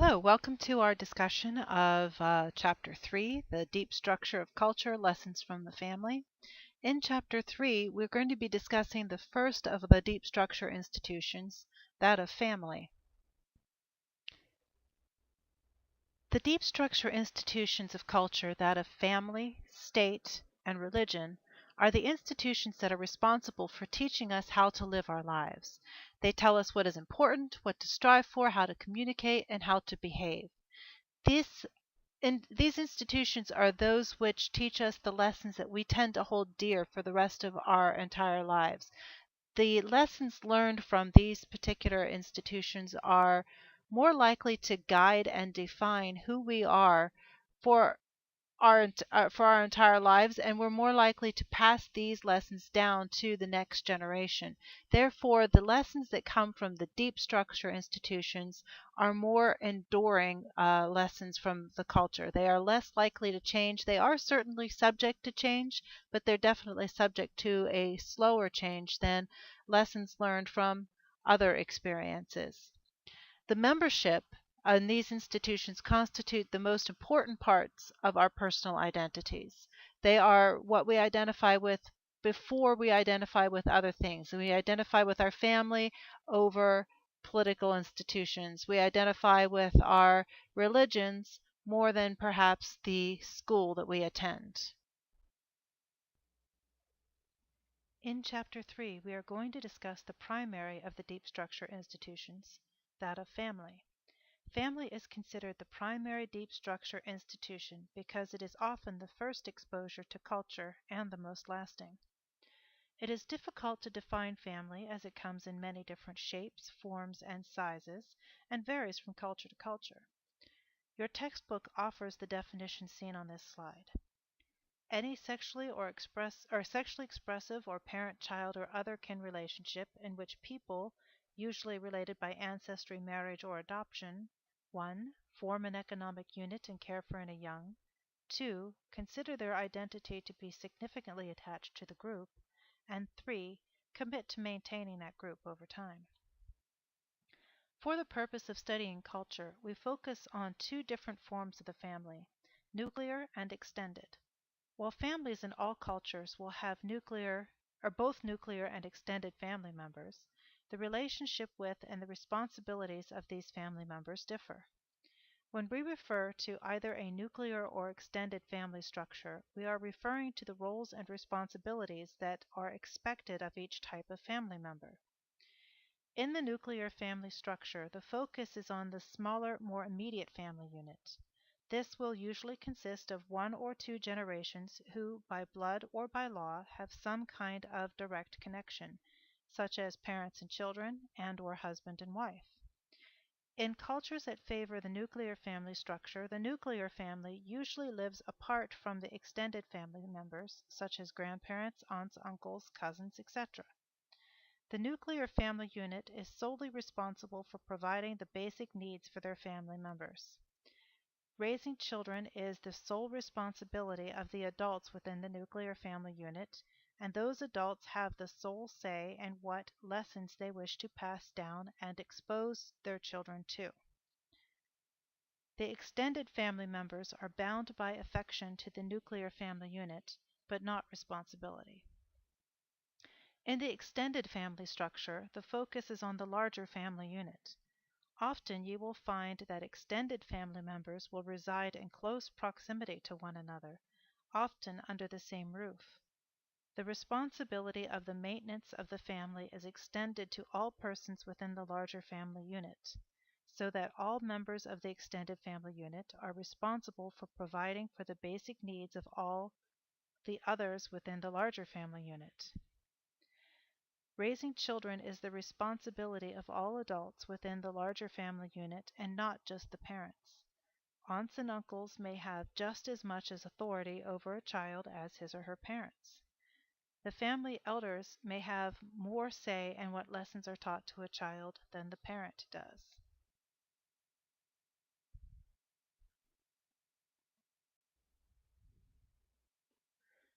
Hello, welcome to our discussion of Chapter 3, The Deep Structure of Culture, Lessons from the Family. In Chapter 3, we're going to be discussing the first of the deep structure institutions, that of family. The deep structure institutions of culture, that of family, state, and religion, are the institutions that are responsible for teaching us how to live our lives. They tell us what is important, what to strive for, how to communicate, and how to behave. These these institutions are those which teach us the lessons that we tend to hold dear for the rest of our entire lives. The lessons learned from these particular institutions are more likely to guide and define who we are for for our entire lives, and we're more likely to pass these lessons down to the next generation. Therefore, the lessons that come from the deep structure institutions are more enduring lessons from the culture. They are less likely to change. They are certainly subject to change, but they're definitely subject to a slower change than lessons learned from other experiences. The membership in these institutions constitute the most important parts of our personal identities. They are what we identify with before we identify with other things. We identify with our family over political institutions. We identify with our religions more than perhaps the school that we attend. In Chapter 3, we are going to discuss the primary of the deep structure institutions, that of family. Family is considered the primary deep structure institution because it is often the first exposure to culture and the most lasting. It is difficult to define family as it comes in many different shapes, forms, and sizes, and varies from culture to culture. Your textbook offers the definition seen on this slide. Any sexually expressive or parent-child or other kin relationship in which people, usually related by ancestry, marriage, or adoption, 1. Form an economic unit and care for a young. 2. Consider their identity to be significantly attached to the group. And 3. Commit to maintaining that group over time. For the purpose of studying culture, we focus on two different forms of the family, nuclear and extended. While families in all cultures will have both nuclear and extended family members, the relationship with and the responsibilities of these family members differ. When we refer to either a nuclear or extended family structure, we are referring to the roles and responsibilities that are expected of each type of family member. In the nuclear family structure, the focus is on the smaller, more immediate family unit. This will usually consist of one or two generations who, by blood or by law, have some kind of direct connection, such as parents and children and/or husband and wife. In cultures that favor the nuclear family structure, the nuclear family usually lives apart from the extended family members, such as grandparents, aunts, uncles, cousins, etc. The nuclear family unit is solely responsible for providing the basic needs for their family members. Raising children is the sole responsibility of the adults within the nuclear family unit, and those adults have the sole say in what lessons they wish to pass down and expose their children to. The extended family members are bound by affection to the nuclear family unit, but not responsibility. In the extended family structure, the focus is on the larger family unit. Often you will find that extended family members will reside in close proximity to one another, often under the same roof. The responsibility of the maintenance of the family is extended to all persons within the larger family unit, so that all members of the extended family unit are responsible for providing for the basic needs of all the others within the larger family unit. Raising children is the responsibility of all adults within the larger family unit and not just the parents. Aunts and uncles may have just as much as authority over a child as his or her parents. The family elders may have more say in what lessons are taught to a child than the parent does.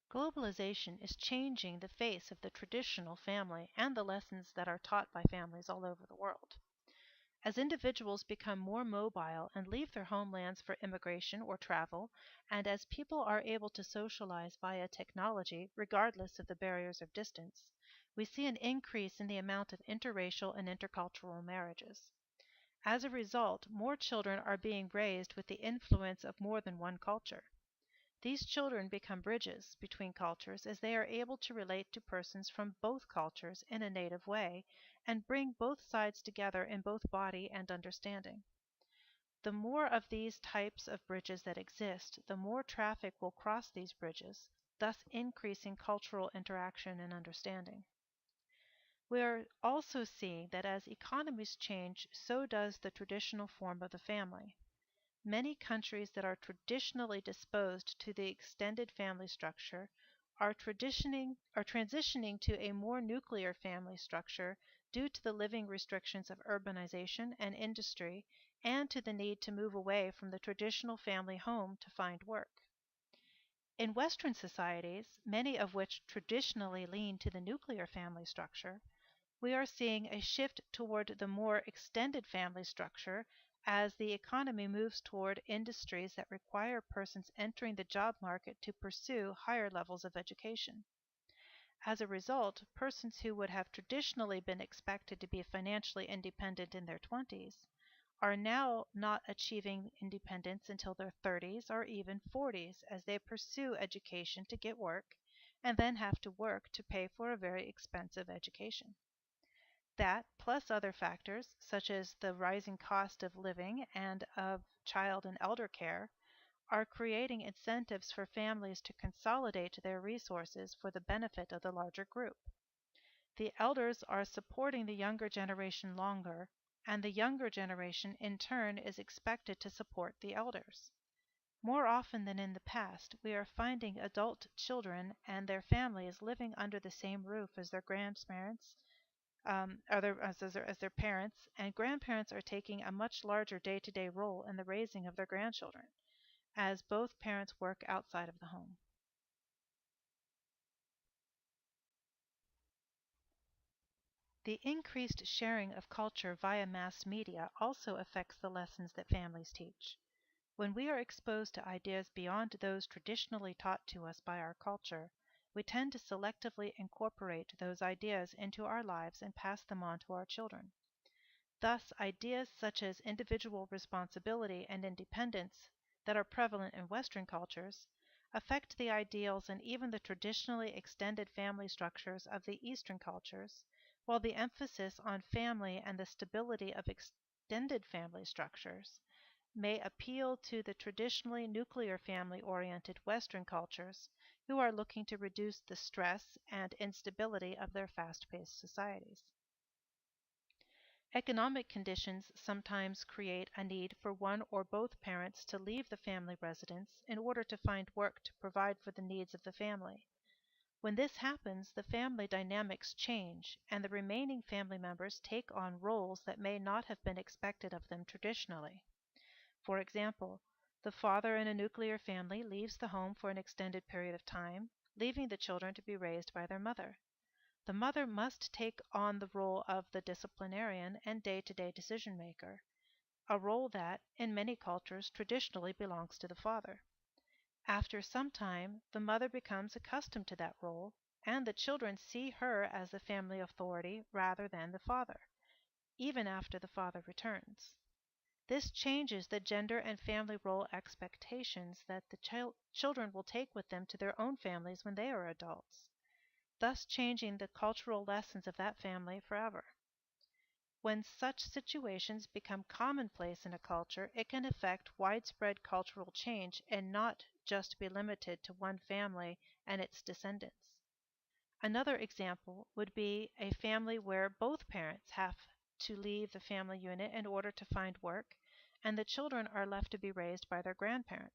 Globalization is changing the face of the traditional family and the lessons that are taught by families all over the world. As individuals become more mobile and leave their homelands for immigration or travel, and as people are able to socialize via technology regardless of the barriers of distance, we see an increase in the amount of interracial and intercultural marriages. As a result, more children are being raised with the influence of more than one culture. These children become bridges between cultures as they are able to relate to persons from both cultures in a native way and bring both sides together in both body and understanding. The more of these types of bridges that exist, the more traffic will cross these bridges, thus increasing cultural interaction and understanding. We are also seeing that as economies change, so does the traditional form of the family. Many countries that are traditionally disposed to the extended family structure are transitioning to a more nuclear family structure due to the living restrictions of urbanization and industry and to the need to move away from the traditional family home to find work. In Western societies, many of which traditionally lean to the nuclear family structure, we are seeing a shift toward the more extended family structure as the economy moves toward industries that require persons entering the job market to pursue higher levels of education. As a result, persons who would have traditionally been expected to be financially independent in their 20s are now not achieving independence until their 30s or even 40s as they pursue education to get work and then have to work to pay for a very expensive education. That, plus other factors, such as the rising cost of living and of child and elder care, are creating incentives for families to consolidate their resources for the benefit of the larger group. The elders are supporting the younger generation longer, and the younger generation in turn is expected to support the elders. More often than in the past, we are finding adult children and their families living under the same roof as their grandparents as their parents, and grandparents are taking a much larger day to day role in the raising of their grandchildren, as both parents work outside of the home. The increased sharing of culture via mass media also affects the lessons that families teach. When we are exposed to ideas beyond those traditionally taught to us by our culture, we tend to selectively incorporate those ideas into our lives and pass them on to our children. Thus, ideas such as individual responsibility and independence that are prevalent in Western cultures affect the ideals and even the traditionally extended family structures of the Eastern cultures, while the emphasis on family and the stability of extended family structures may appeal to the traditionally nuclear family oriented Western cultures who are looking to reduce the stress and instability of their fast paced societies. Economic conditions sometimes create a need for one or both parents to leave the family residence in order to find work to provide for the needs of the family. When this happens, the family dynamics change, and the remaining family members take on roles that may not have been expected of them traditionally. For example, the father in a nuclear family leaves the home for an extended period of time, leaving the children to be raised by their mother. The mother must take on the role of the disciplinarian and day to day decision maker, a role that, in many cultures, traditionally belongs to the father. After some time, the mother becomes accustomed to that role, and the children see her as the family authority rather than the father, even after the father returns. This changes the gender and family role expectations that the children will take with them to their own families when they are adults, thus changing the cultural lessons of that family forever. When such situations become commonplace in a culture, it can affect widespread cultural change and not just be limited to one family and its descendants. Another example would be a family where both parents have to leave the family unit in order to find work, and the children are left to be raised by their grandparents.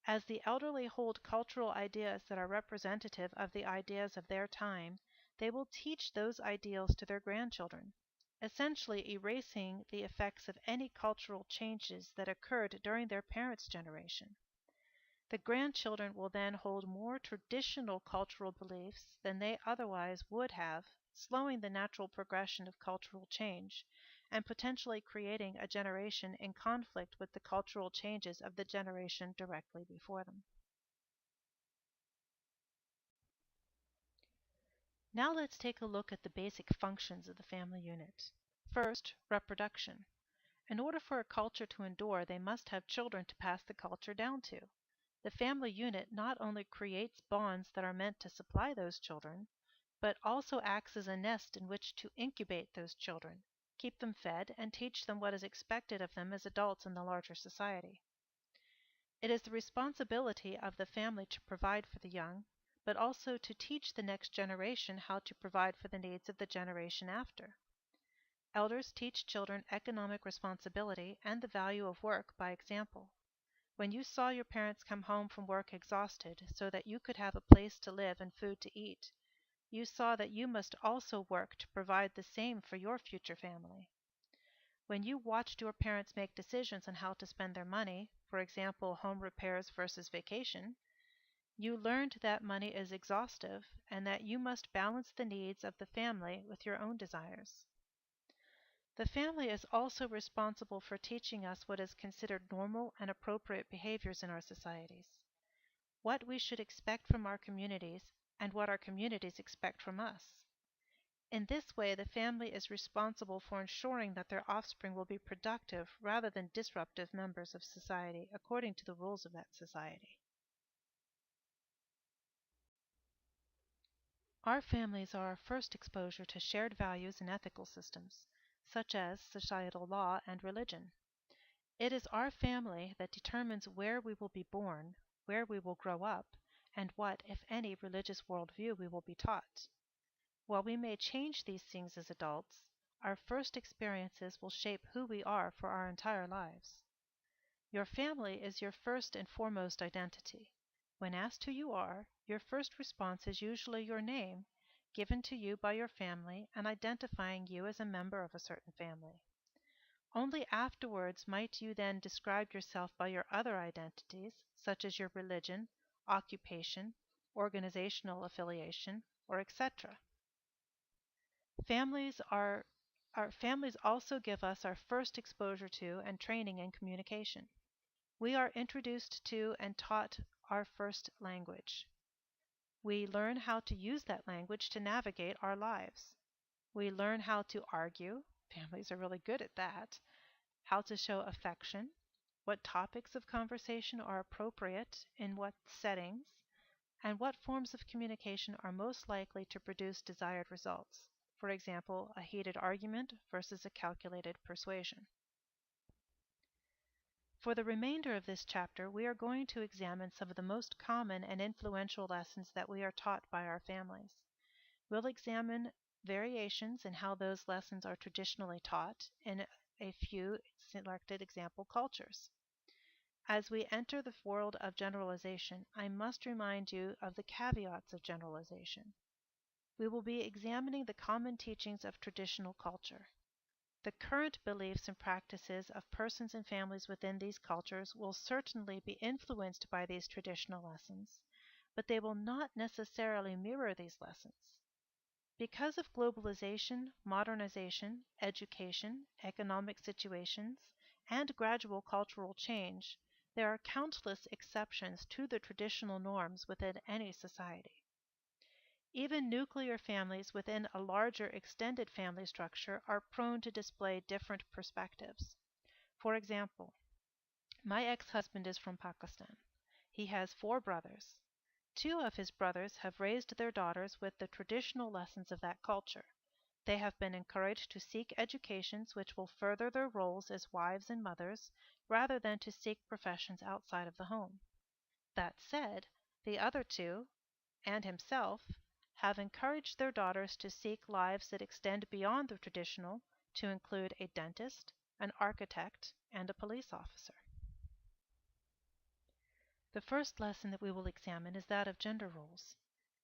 As the elderly hold cultural ideas that are representative of the ideas of their time, they will teach those ideals to their grandchildren, essentially erasing the effects of any cultural changes that occurred during their parents' generation. The grandchildren will then hold more traditional cultural beliefs than they otherwise would have, slowing the natural progression of cultural change, and potentially creating a generation in conflict with the cultural changes of the generation directly before them. Now let's take a look at the basic functions of the family unit. First, reproduction. In order for a culture to endure, they must have children to pass the culture down to. The family unit not only creates bonds that are meant to supply those children, but also acts as a nest in which to incubate those children, keep them fed, and teach them what is expected of them as adults in the larger society. It is the responsibility of the family to provide for the young, but also to teach the next generation how to provide for the needs of the generation after. Elders teach children economic responsibility and the value of work by example. When you saw your parents come home from work exhausted so that you could have a place to live and food to eat, you saw that you must also work to provide the same for your future family. When you watched your parents make decisions on how to spend their money, for example, home repairs versus vacation, you learned that money is exhaustive and that you must balance the needs of the family with your own desires. The family is also responsible for teaching us what is considered normal and appropriate behaviors in our societies, what we should expect from our communities, and what our communities expect from us. In this way, the family is responsible for ensuring that their offspring will be productive rather than disruptive members of society according to the rules of that society. Our families are our first exposure to shared values and ethical systems, such as societal law and religion. It is our family that determines where we will be born, where we will grow up, and what, if any, religious worldview we will be taught. While we may change these things as adults, our first experiences will shape who we are for our entire lives. Your family is your first and foremost identity. When asked who you are, your first response is usually your name, given to you by your family and identifying you as a member of a certain family. Only afterwards might you then describe yourself by your other identities, such as your religion, occupation, organizational affiliation, or etc. Families are Our families also give us our first exposure to and training in communication. We are introduced to and taught our first language. We learn how to use that language to navigate our lives. We learn how to argue. Families are really good at that. How to show affection, what topics of conversation are appropriate in what settings, and what forms of communication are most likely to produce desired results. For example, a heated argument versus a calculated persuasion. For the remainder of this chapter, we are going to examine some of the most common and influential lessons that we are taught by our families. We'll examine variations in how those lessons are traditionally taught in a few selected example cultures. As we enter the world of generalization, I must remind you of the caveats of generalization. We will be examining the common teachings of traditional culture. The current beliefs and practices of persons and families within these cultures will certainly be influenced by these traditional lessons, but they will not necessarily mirror these lessons. Because of globalization, modernization, education, economic situations, and gradual cultural change, there are countless exceptions to the traditional norms within any society. Even nuclear families within a larger extended family structure are prone to display different perspectives. For example, my ex-husband is from Pakistan. He has 4 brothers. 2 of his brothers have raised their daughters with the traditional lessons of that culture. They have been encouraged to seek educations which will further their roles as wives and mothers, rather than to seek professions outside of the home. That said, the other 2, and himself, have encouraged their daughters to seek lives that extend beyond the traditional to include a dentist, an architect, and a police officer. The first lesson that we will examine is that of gender roles.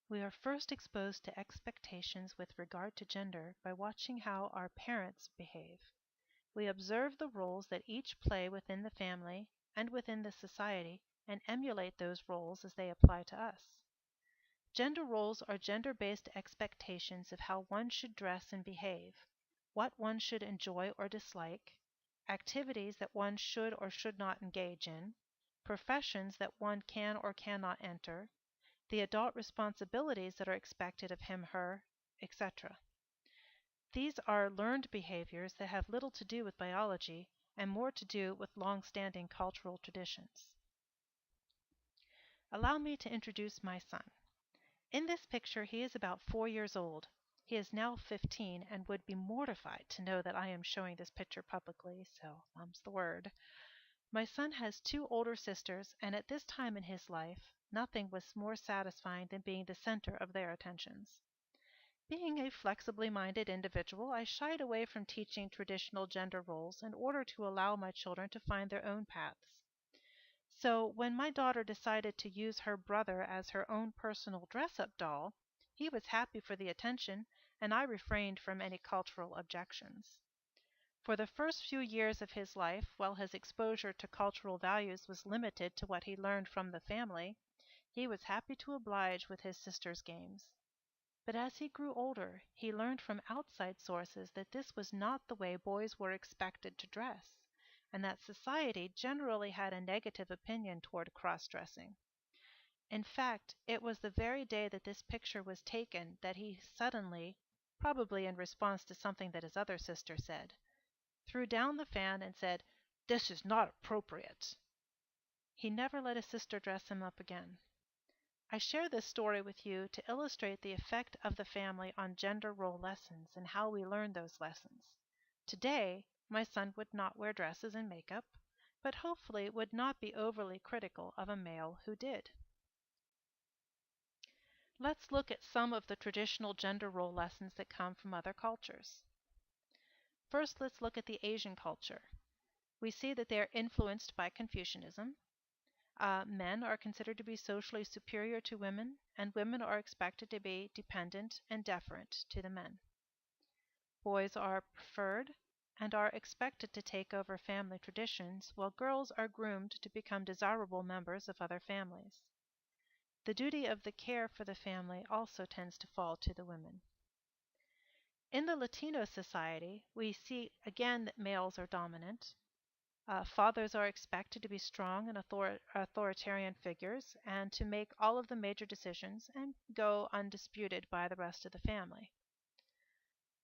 We are first exposed to expectations with regard to gender by watching how our parents behave. We observe the roles that each play within the family and within the society and emulate those roles as they apply to us. Gender roles are gender-based expectations of how one should dress and behave. what one should enjoy or dislike, activities that one should or should not engage in, professions that one can or cannot enter, the adult responsibilities that are expected of him, her, etc. These are learned behaviors that have little to do with biology and more to do with long-standing cultural traditions. Allow me to introduce my son. In this picture, he is about 4 years old. He is now 15 and would be mortified to know that I am showing this picture publicly, so mum's the word. My son has 2 older sisters, and at this time in his life, nothing was more satisfying than being the center of their attentions. Being a flexibly minded individual, I shied away from teaching traditional gender roles in order to allow my children to find their own paths. So when my daughter decided to use her brother as her own personal dress-up doll, he was happy for the attention, and I refrained from any cultural objections. For the first few years of his life, while his exposure to cultural values was limited to what he learned from the family, he was happy to oblige with his sister's games. But as he grew older, he learned from outside sources that this was not the way boys were expected to dress, and that society generally had a negative opinion toward cross-dressing. In fact, it was the very day that this picture was taken that he suddenly, probably in response to something that his other sister said, threw down the fan and said, "This is not appropriate." He never let his sister dress him up again. I share this story with you to illustrate the effect of the family on gender role lessons and how we learn those lessons. Today, my son would not wear dresses and makeup, but hopefully would not be overly critical of a male who did. Let's look at some of the traditional gender role lessons that come from other cultures. First, let's look at the Asian culture. We see that they are influenced by Confucianism. Men are considered to be socially superior to women, and women are expected to be dependent and deferent to the men. Boys are preferred and are expected to take over family traditions, while girls are groomed to become desirable members of other families. The duty of the care for the family also tends to fall to the women. In the Latino society, we see again that males are dominant. Fathers are expected to be strong and authoritarian figures and to make all of the major decisions and go undisputed by the rest of the family.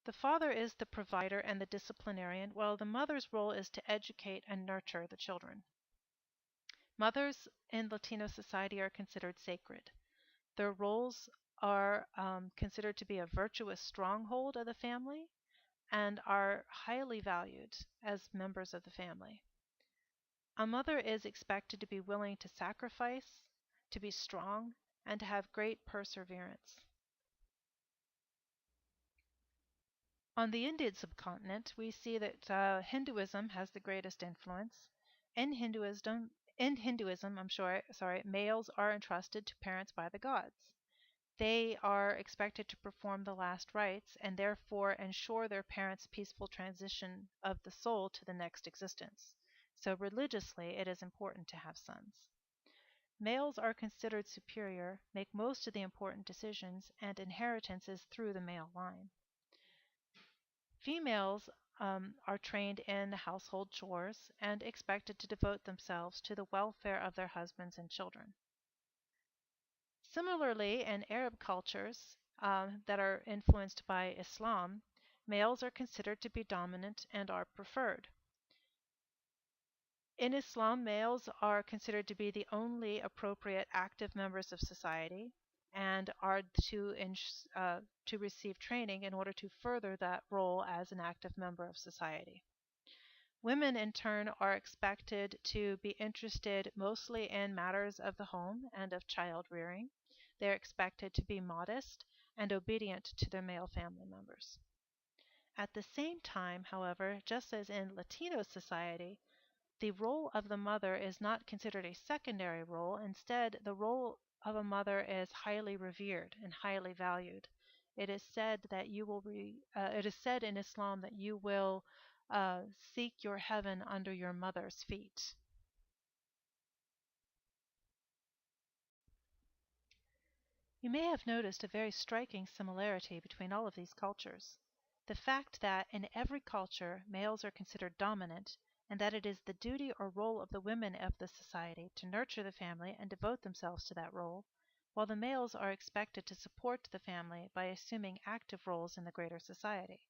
The father is the provider and the disciplinarian, while the mother's role is to educate and nurture the children. Mothers in Latino society are considered sacred. Their roles are considered to be a virtuous stronghold of the family and are highly valued as members of the family. A mother is expected to be willing to sacrifice, to be strong, and to have great perseverance. On the Indian subcontinent, we see that Hinduism has the greatest influence. In Hinduism, males are entrusted to parents by the gods. They are expected to perform the last rites and therefore ensure their parents' peaceful transition of the soul to the next existence. So religiously, it is important to have sons. Males are considered superior, make most of the important decisions, and inheritance is through the male line. Females are trained in household chores and expected to devote themselves to the welfare of their husbands and children. Similarly, in Arab cultures that are influenced by Islam, males are considered to be dominant and are preferred. In Islam, males are considered to be the only appropriate active members of society and are to receive training in order to further that role as an active member of society. Women, in turn, are expected to be interested mostly in matters of the home and of child rearing. They are expected to be modest and obedient to their male family members. At the same time, however, just as in Latino society, the role of the mother is not considered a secondary role. Instead, the role of a mother is highly revered and highly valued. It is said in Islam that you will seek your heaven under your mother's feet. You may have noticed a very striking similarity between all of these cultures. The fact that in every culture males are considered dominant, and that it is the duty or role of the women of the society to nurture the family and devote themselves to that role, while the males are expected to support the family by assuming active roles in the greater society.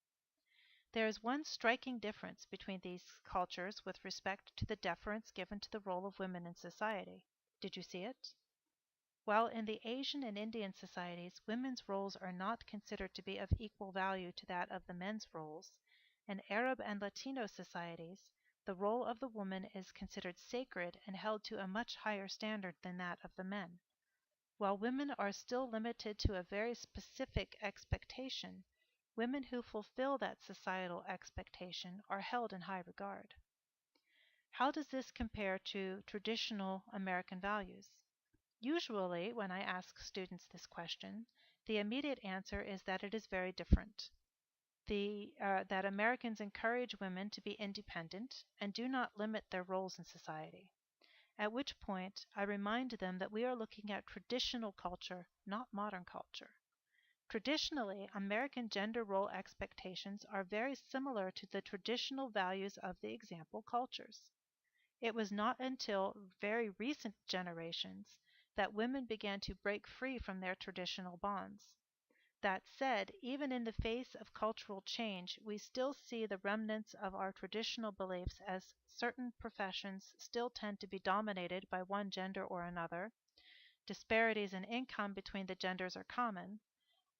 There is one striking difference between these cultures with respect to the deference given to the role of women in society. Did you see it? While in the Asian and Indian societies women's roles are not considered to be of equal value to that of the men's roles, in Arab and Latino societies the role of the woman is considered sacred and held to a much higher standard than that of the men. While women are still limited to a very specific expectation, women who fulfill that societal expectation are held in high regard. How does this compare to traditional American values? Usually, when I ask students this question, the immediate answer is that it is very different. That Americans encourage women to be independent and do not limit their roles in society. At which point, I remind them that we are looking at traditional culture, not modern culture. Traditionally, American gender role expectations are very similar to the traditional values of the example cultures. It was not until very recent generations that women began to break free from their traditional bonds. That said, even in the face of cultural change, we still see the remnants of our traditional beliefs as certain professions still tend to be dominated by one gender or another, disparities in income between the genders are common,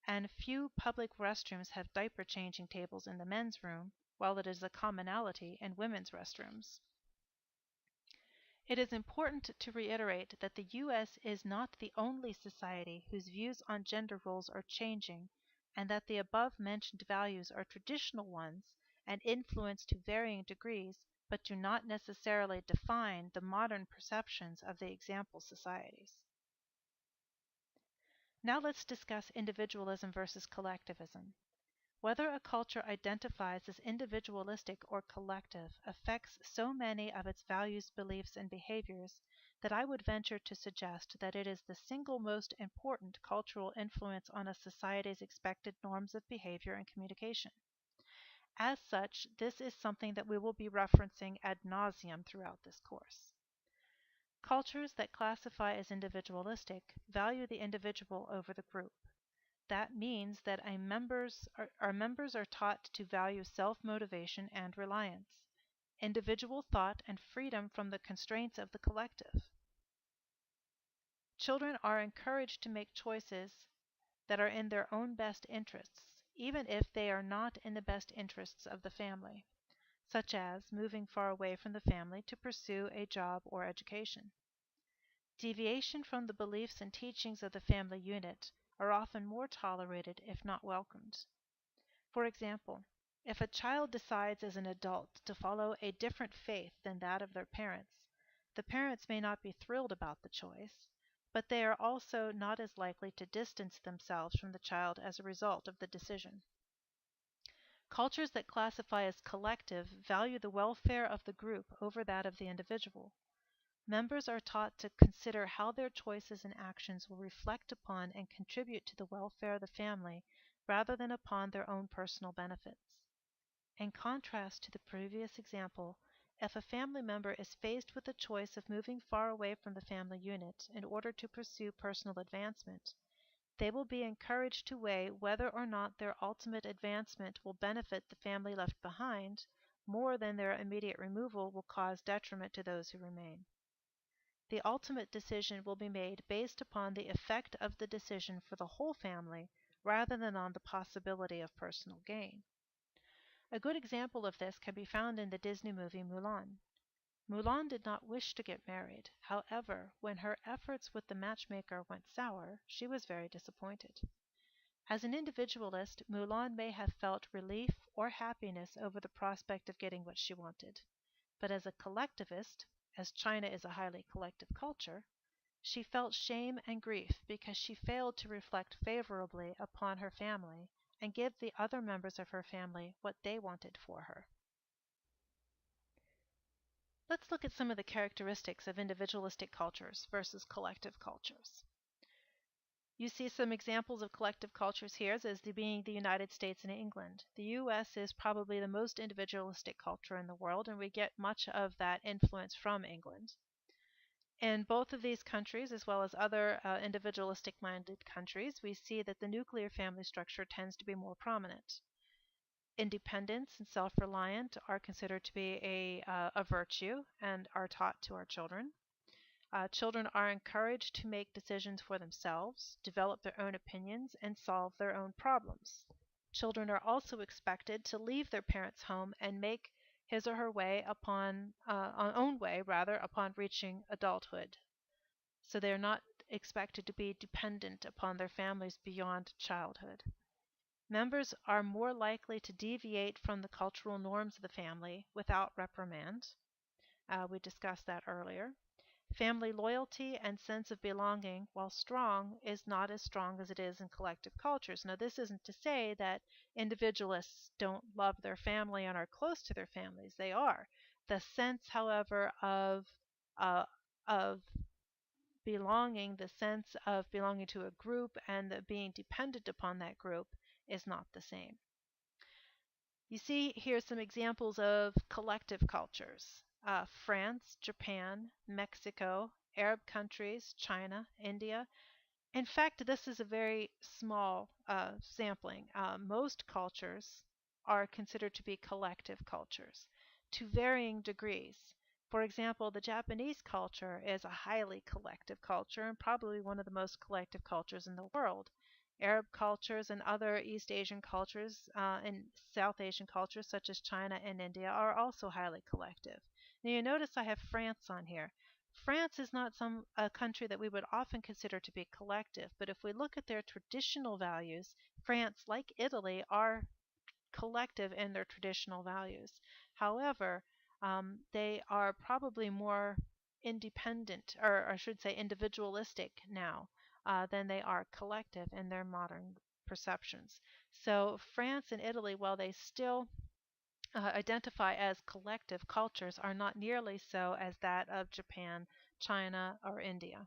and few public restrooms have diaper changing tables in the men's room, while it is a commonality in women's restrooms. It is important to reiterate that the U.S. is not the only society whose views on gender roles are changing, and that the above-mentioned values are traditional ones and influence to varying degrees, but do not necessarily define the modern perceptions of the example societies. Now let's discuss individualism versus collectivism. Whether a culture identifies as individualistic or collective affects so many of its values, beliefs, and behaviors that I would venture to suggest that it is the single most important cultural influence on a society's expected norms of behavior and communication. As such, this is something that we will be referencing ad nauseum throughout this course. Cultures that classify as individualistic value the individual over the group. That means that our members are taught to value self-motivation and reliance, individual thought, and freedom from the constraints of the collective. Children are encouraged to make choices that are in their own best interests, even if they are not in the best interests of the family, such as moving far away from the family to pursue a job or education. Deviation from the beliefs and teachings of the family unit are often more tolerated if not welcomed. For example, if a child decides as an adult to follow a different faith than that of their parents, the parents may not be thrilled about the choice, but they are also not as likely to distance themselves from the child as a result of the decision. Cultures that classify as collective value the welfare of the group over that of the individual. Members are taught to consider how their choices and actions will reflect upon and contribute to the welfare of the family rather than upon their own personal benefits. In contrast to the previous example, if a family member is faced with the choice of moving far away from the family unit in order to pursue personal advancement, they will be encouraged to weigh whether or not their ultimate advancement will benefit the family left behind more than their immediate removal will cause detriment to those who remain. The ultimate decision will be made based upon the effect of the decision for the whole family rather than on the possibility of personal gain. A good example of this can be found in the Disney movie Mulan. Mulan did not wish to get married. However, when her efforts with the matchmaker went sour, she was very disappointed. As an individualist, Mulan may have felt relief or happiness over the prospect of getting what she wanted. But as a collectivist, as China is a highly collective culture, she felt shame and grief because she failed to reflect favorably upon her family and give the other members of her family what they wanted for her. Let's look at some of the characteristics of individualistic cultures versus collective cultures. You see some examples of collective cultures here as being the United States and England. The U.S. is probably the most individualistic culture in the world, and we get much of that influence from England. In both of these countries, as well as other individualistic-minded countries, we see that the nuclear family structure tends to be more prominent. Independence and self-reliant are considered to be a virtue and are taught to our children. Children are encouraged to make decisions for themselves, develop their own opinions, and solve their own problems. Children are also expected to leave their parents' home and make his or her way own way rather, upon reaching adulthood. So they are not expected to be dependent upon their families beyond childhood. Members are more likely to deviate from the cultural norms of the family without reprimand. We discussed that earlier. Family loyalty and sense of belonging, while strong, is not as strong as it is in collective cultures. Now, this isn't to say that individualists don't love their family and are close to their families. They are. The sense, however, of belonging, the sense of belonging to a group and the being dependent upon that group is not the same. You see here some examples of collective cultures. France, Japan, Mexico, Arab countries, China, India. In fact, this is a very small sampling. Most cultures are considered to be collective cultures to varying degrees. For example, the Japanese culture is a highly collective culture and probably one of the most collective cultures in the world. Arab cultures and other East Asian cultures and South Asian cultures such as China and India are also highly collective. Now you notice I have France on here. France is not a country that we would often consider to be collective, but if we look at their traditional values, France, like Italy, are collective in their traditional values. However, they are probably more independent, or I should say individualistic now, than they are collective in their modern perceptions. So France and Italy, while they still identify as collective cultures, are not nearly so as that of Japan, China, or India.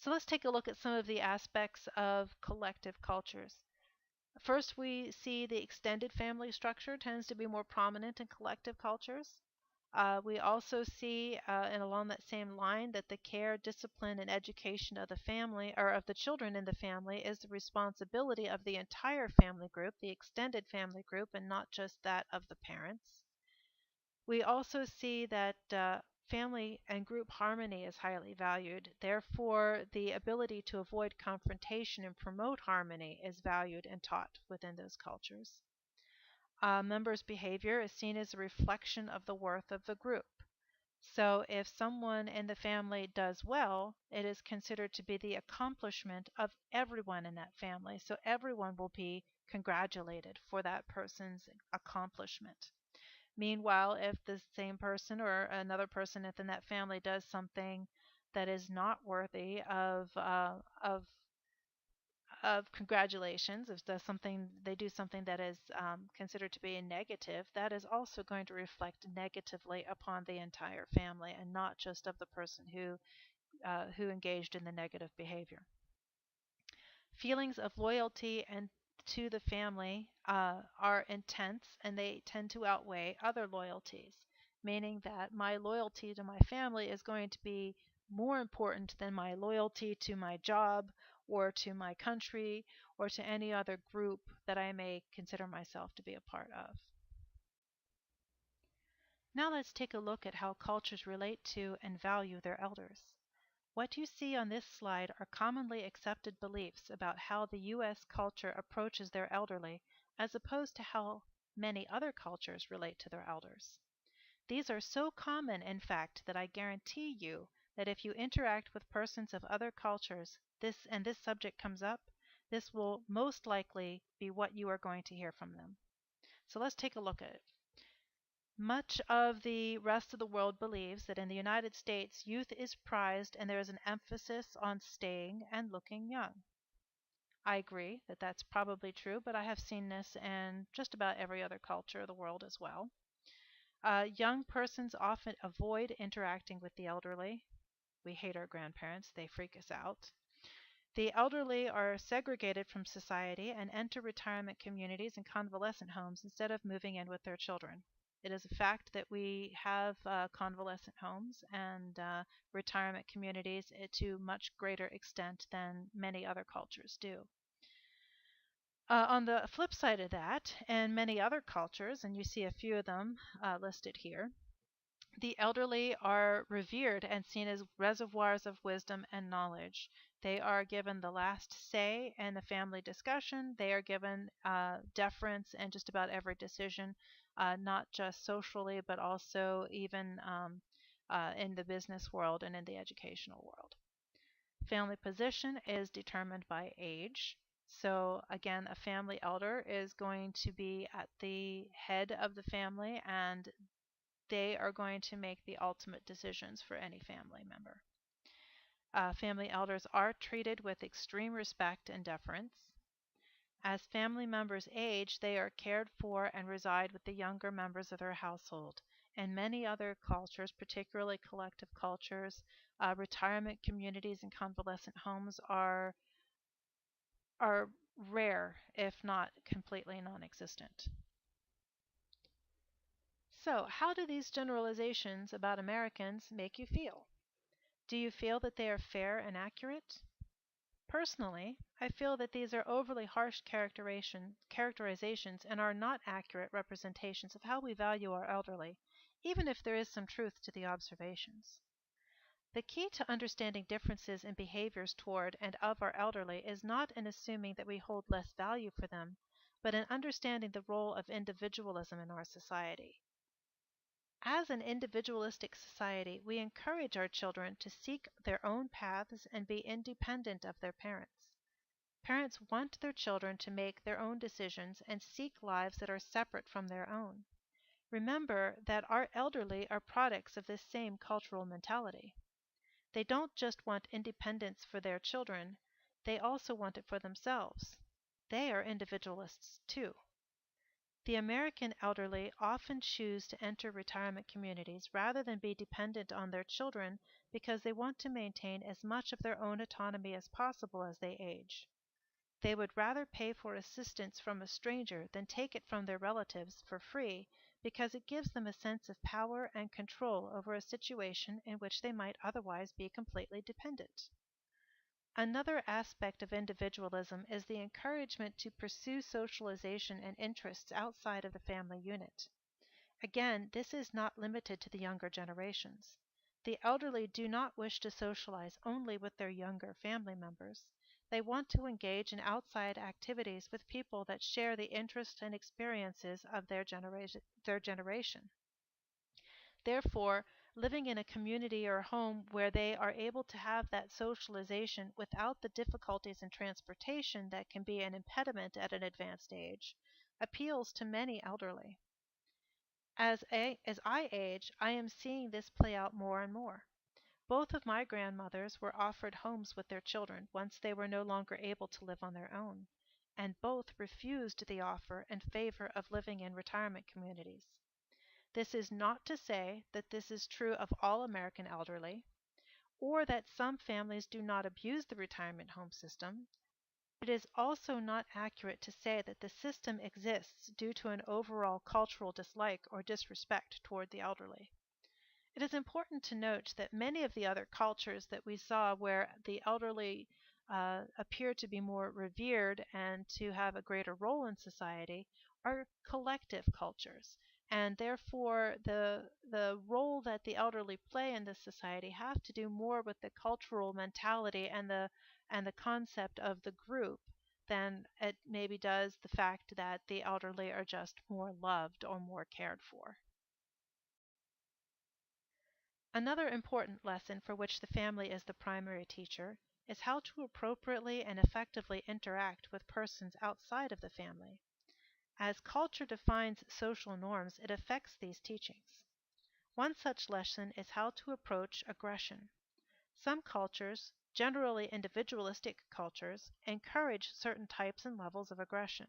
So let's take a look at some of the aspects of collective cultures. First, we see the extended family structure tends to be more prominent in collective cultures. We also see, and along that same line, that the care, discipline, and education of the family, or of the children in the family, is the responsibility of the entire family group, the extended family group, and not just that of the parents. We also see that family and group harmony is highly valued. Therefore, the ability to avoid confrontation and promote harmony is valued and taught within those cultures. Members' behavior is seen as a reflection of the worth of the group. So if someone in the family does well, it is considered to be the accomplishment of everyone in that family. So everyone will be congratulated for that person's accomplishment. Meanwhile, if the same person or another person within that family does something that is not worthy of congratulations, if they do something that is considered to be a negative, that is also going to reflect negatively upon the entire family and not just of the person who engaged in the negative behavior. Feelings of loyalty and to the family are intense and they tend to outweigh other loyalties, meaning that my loyalty to my family is going to be more important than my loyalty to my job or to my country or to any other group that I may consider myself to be a part of. Now let's take a look at how cultures relate to and value their elders. What you see on this slide are commonly accepted beliefs about how the U.S. culture approaches their elderly, as opposed to how many other cultures relate to their elders. These are so common, in fact, that I guarantee you that if you interact with persons of other cultures, this subject comes up, this will most likely be what you are going to hear from them. So let's take a look at it. Much of the rest of the world believes that in the United States, youth is prized and there is an emphasis on staying and looking young. I agree that that's probably true, but I have seen this in just about every other culture of the world as well. Young persons often avoid interacting with the elderly. We hate our grandparents, they freak us out. The elderly are segregated from society and enter retirement communities and convalescent homes instead of moving in with their children. It is a fact that we have convalescent homes and retirement communities to much greater extent than many other cultures do. On the flip side of that, and many other cultures, and you see a few of them listed here, the elderly are revered and seen as reservoirs of wisdom and knowledge. They are given the last say in the family discussion. They are given deference in just about every decision, not just socially, but also even in the business world and in the educational world. Family position is determined by age. So, again, a family elder is going to be at the head of the family, and they are going to make the ultimate decisions for any family member. Family elders are treated with extreme respect and deference. As family members age, they are cared for and reside with the younger members of their household. In many other cultures, particularly collective cultures, retirement communities and convalescent homes are rare, if not completely non-existent. So, how do these generalizations about Americans make you feel? Do you feel that they are fair and accurate? Personally, I feel that these are overly harsh characterizations and are not accurate representations of how we value our elderly, even if there is some truth to the observations. The key to understanding differences in behaviors toward and of our elderly is not in assuming that we hold less value for them, but in understanding the role of individualism in our society. As an individualistic society, we encourage our children to seek their own paths and be independent of their parents. Parents want their children to make their own decisions and seek lives that are separate from their own. Remember that our elderly are products of this same cultural mentality. They don't just want independence for their children, they also want it for themselves. They are individualists too. The American elderly often choose to enter retirement communities rather than be dependent on their children because they want to maintain as much of their own autonomy as possible as they age. They would rather pay for assistance from a stranger than take it from their relatives for free because it gives them a sense of power and control over a situation in which they might otherwise be completely dependent. Another aspect of individualism is the encouragement to pursue socialization and interests outside of the family unit. Again, this is not limited to the younger generations. The elderly do not wish to socialize only with their younger family members. They want to engage in outside activities with people that share the interests and experiences of their generation. Therefore, living in a community or home where they are able to have that socialization without the difficulties in transportation that can be an impediment at an advanced age appeals to many elderly. As I age, I am seeing this play out more and more. Both of my grandmothers were offered homes with their children once they were no longer able to live on their own, and both refused the offer in favor of living in retirement communities. This is not to say that this is true of all American elderly, or that some families do not abuse the retirement home system. It is also not accurate to say that the system exists due to an overall cultural dislike or disrespect toward the elderly. It is important to note that many of the other cultures that we saw where the elderly appear to be more revered and to have a greater role in society are collective cultures. And therefore, the role that the elderly play in this society have to do more with the cultural mentality and the concept of the group than it maybe does the fact that the elderly are just more loved or more cared for. Another important lesson for which the family is the primary teacher is how to appropriately and effectively interact with persons outside of the family. As culture defines social norms, it affects these teachings. One such lesson is how to approach aggression. Some cultures, generally individualistic cultures, encourage certain types and levels of aggression.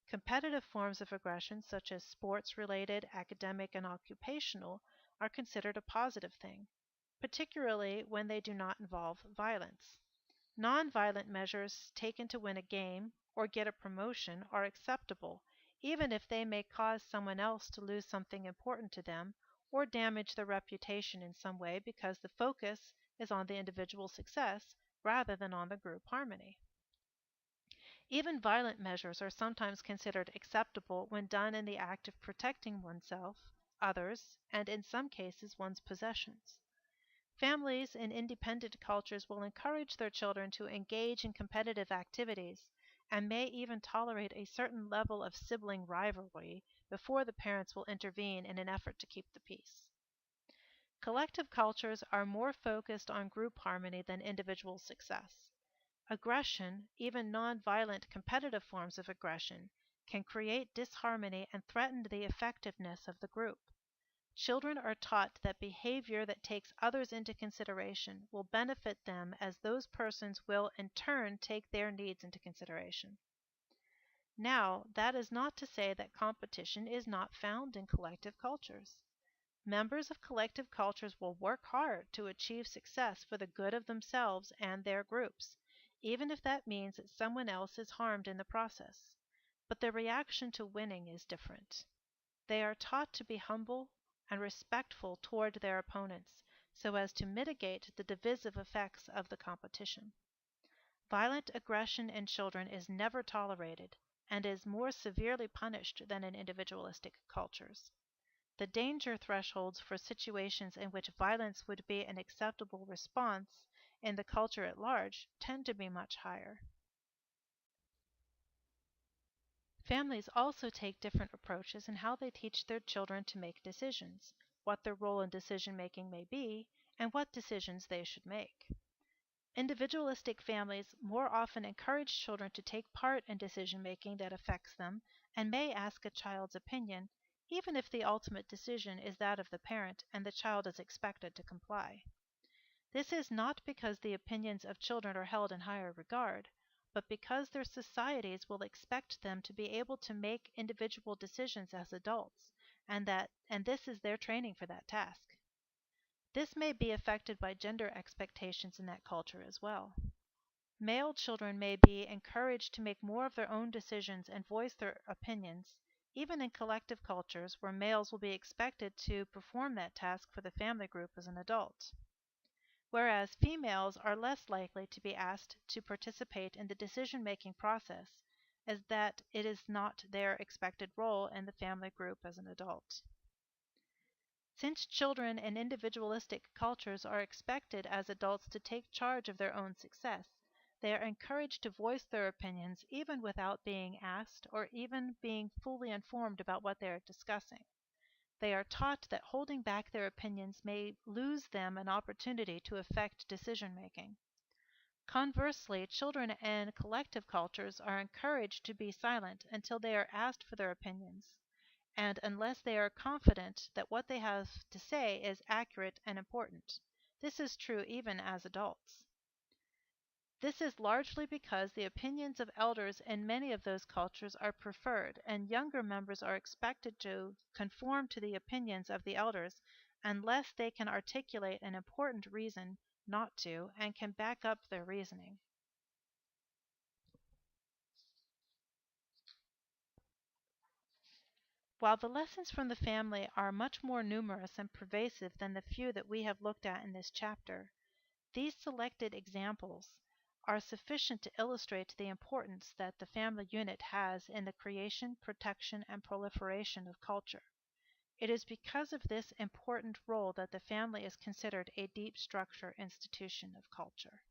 Competitive forms of aggression, such as sports related, academic, and occupational, are considered a positive thing, particularly when they do not involve violence. Nonviolent measures taken to win a game or get a promotion are acceptable, even if they may cause someone else to lose something important to them or damage their reputation in some way because the focus is on the individual's success rather than on the group harmony. Even violent measures are sometimes considered acceptable when done in the act of protecting oneself, others, and in some cases one's possessions. Families in independent cultures will encourage their children to engage in competitive activities and may even tolerate a certain level of sibling rivalry before the parents will intervene in an effort to keep the peace. Collective cultures are more focused on group harmony than individual success. Aggression, even nonviolent competitive forms of aggression, can create disharmony and threaten the effectiveness of the group. Children are taught that behavior that takes others into consideration will benefit them as those persons will in turn take their needs into consideration. Now, that is not to say that competition is not found in collective cultures. Members of collective cultures will work hard to achieve success for the good of themselves and their groups, even if that means that someone else is harmed in the process. But their reaction to winning is different. They are taught to be humble and respectful toward their opponents so as to mitigate the divisive effects of the competition. Violent aggression in children is never tolerated and is more severely punished than in individualistic cultures. The danger thresholds for situations in which violence would be an acceptable response in the culture at large tend to be much higher. Families also take different approaches in how they teach their children to make decisions, what their role in decision making may be, and what decisions they should make. Individualistic families more often encourage children to take part in decision making that affects them and may ask a child's opinion, even if the ultimate decision is that of the parent and the child is expected to comply. This is not because the opinions of children are held in higher regard, but because their societies will expect them to be able to make individual decisions as adults, and this is their training for that task. This may be affected by gender expectations in that culture as well. Male children may be encouraged to make more of their own decisions and voice their opinions, even in collective cultures where males will be expected to perform that task for the family group as an adult. Whereas females are less likely to be asked to participate in the decision-making process, as that it is not their expected role in the family group as an adult. Since children in individualistic cultures are expected as adults to take charge of their own success, they are encouraged to voice their opinions even without being asked or even being fully informed about what they are discussing. They are taught that holding back their opinions may lose them an opportunity to affect decision making. Conversely, children in collective cultures are encouraged to be silent until they are asked for their opinions, and unless they are confident that what they have to say is accurate and important. This is true even as adults. This is largely because the opinions of elders in many of those cultures are preferred, and younger members are expected to conform to the opinions of the elders unless they can articulate an important reason not to and can back up their reasoning. While the lessons from the family are much more numerous and pervasive than the few that we have looked at in this chapter, these selected examples are sufficient to illustrate the importance that the family unit has in the creation, protection, and proliferation of culture. It is because of this important role that the family is considered a deep structure institution of culture.